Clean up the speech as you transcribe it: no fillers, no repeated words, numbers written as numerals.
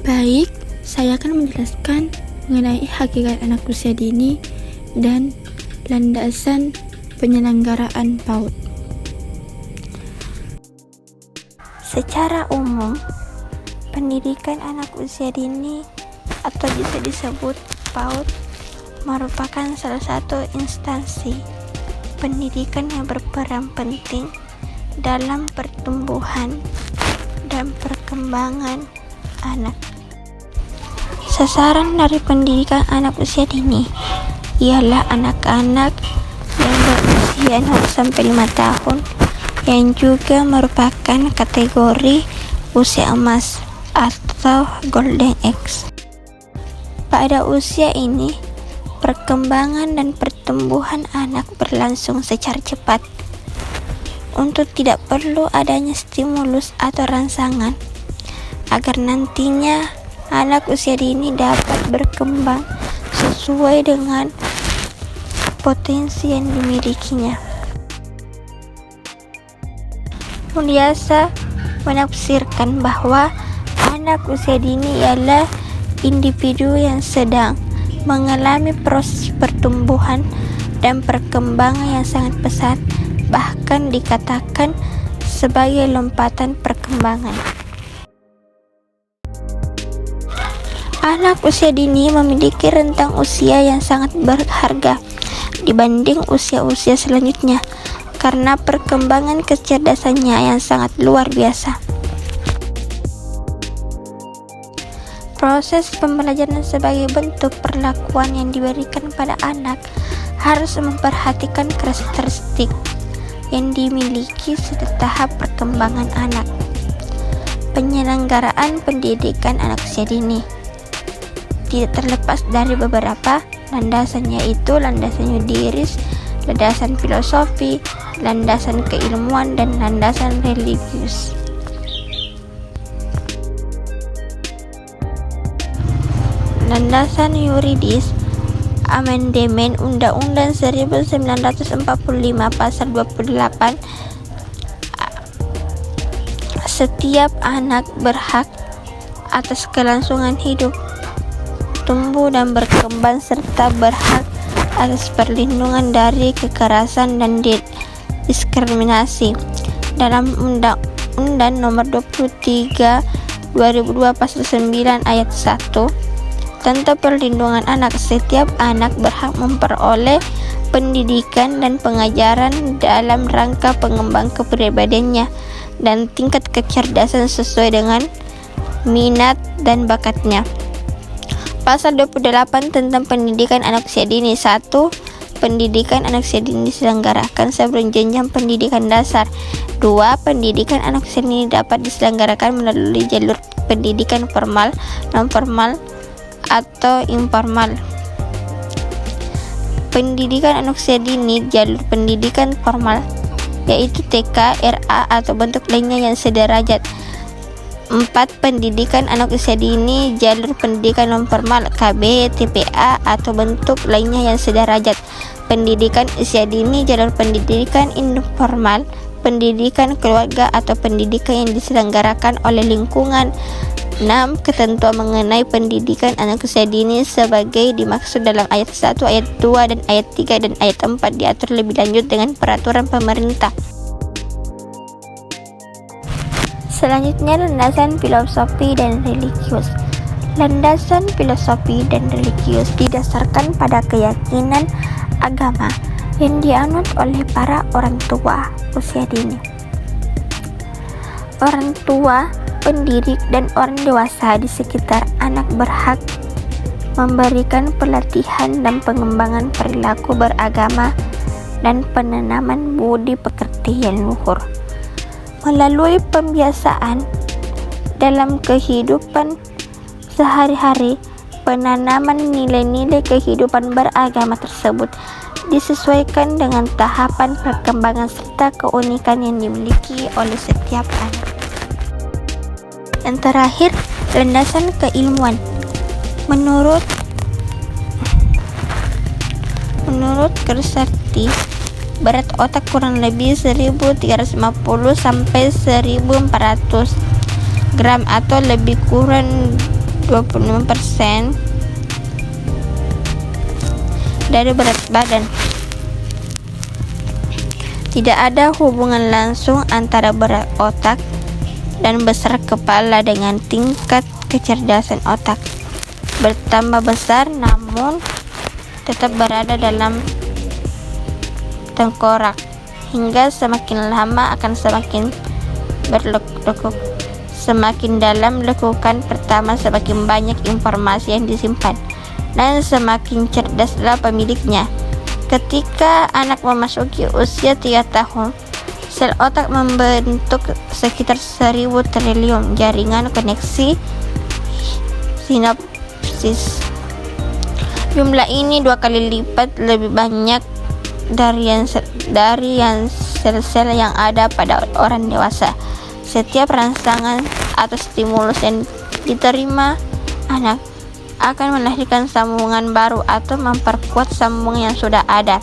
Baik, saya akan menjelaskan mengenai hakikat anak usia dini dan landasan penyelenggaraan PAUD. Secara umum, pendidikan anak usia dini atau bisa disebut PAUD merupakan salah satu instansi pendidikan yang berperan penting dalam pertumbuhan dan perkembangan anak. Sasaran dari pendidikan anak usia dini ialah anak-anak yang berusia 0-5 tahun yang juga merupakan kategori usia emas atau Golden Age. Pada usia ini, perkembangan dan pertumbuhan anak berlangsung secara cepat. Untuk tidak perlu adanya stimulus atau rangsangan agar nantinya anak usia dini dapat berkembang sesuai dengan potensi yang dimilikinya. Biasa menafsirkan bahwa anak usia dini ialah individu yang sedang mengalami proses pertumbuhan dan perkembangan yang sangat pesat, bahkan dikatakan sebagai lompatan perkembangan. Anak usia dini memiliki rentang usia yang sangat berharga dibanding usia-usia selanjutnya karena perkembangan kecerdasannya yang sangat luar biasa. Proses pembelajaran sebagai bentuk perlakuan yang diberikan pada anak harus memperhatikan karakteristik yang dimiliki setiap tahap perkembangan anak. Penyelenggaraan pendidikan anak usia dini tidak terlepas dari beberapa landasan, yaitu landasan yuridis, landasan filosofi, landasan keilmuan, dan landasan religius. Landasan yuridis, Amandemen Undang-Undang 1945 Pasal 28, setiap anak berhak atas kelangsungan hidup, tumbuh dan berkembang serta berhak atas perlindungan dari kekerasan dan diskriminasi. Dalam Undang-Undang Nomor 23 2002 Pasal 9 Ayat 1 tentang perlindungan anak, setiap anak berhak memperoleh pendidikan dan pengajaran dalam rangka pengembang kepribadiannya dan tingkat kecerdasan sesuai dengan minat dan bakatnya. Pasal 28 tentang pendidikan anak usia dini. 1. Pendidikan anak usia dini diselenggarakan sebelum jenjang pendidikan dasar. 2. Pendidikan anak usia dini dapat diselenggarakan melalui jalur pendidikan formal, non-formal, atau informal. Pendidikan anak usia dini jalur pendidikan formal, yaitu TK, RA, atau bentuk lainnya yang sederajat. 4. Pendidikan anak usia dini jalur pendidikan non-formal, KB, TPA, atau bentuk lainnya yang sederajat. Pendidikan usia dini jalur pendidikan informal, pendidikan keluarga atau pendidikan yang diselenggarakan oleh lingkungan. 6. Ketentuan mengenai pendidikan anak usia dini sebagai dimaksud dalam ayat 1, ayat 2, dan ayat 3 dan ayat 4 diatur lebih lanjut dengan peraturan pemerintah. Selanjutnya, landasan filosofi dan religius. Landasan filosofi dan religius didasarkan pada keyakinan agama yang dianut oleh para orang tua usia dini. Orang tua, pendidik, dan orang dewasa di sekitar anak berhak memberikan pelatihan dan pengembangan perilaku beragama dan penanaman budi pekerti yang luhur. Melalui pembiasaan dalam kehidupan sehari-hari, penanaman nilai-nilai kehidupan beragama tersebut disesuaikan dengan tahapan perkembangan serta keunikan yang dimiliki oleh setiap anak. Yang terakhir, landasan keilmuan. Menurut Kersakti, berat otak kurang lebih 1350 sampai 1400 gram atau lebih kurang 25% dari berat badan. Tidak ada hubungan langsung antara berat otak dan besar kepala dengan tingkat kecerdasan otak. Bertambah besar namun tetap berada dalam tengkorak, hingga semakin lama akan semakin berlekuk. Semakin dalam lekukan pertama, semakin banyak informasi yang disimpan, dan semakin cerdaslah pemiliknya. Ketika anak memasuki usia 3 tahun, sel otak membentuk sekitar 1000 triliun jaringan koneksi sinapsis. Jumlah ini 2 kali lipat lebih banyak dari yang sel-sel yang ada pada orang dewasa. Setiap rangsangan atau stimulus yang diterima anak akan melahirkan sambungan baru atau memperkuat sambungan yang sudah ada.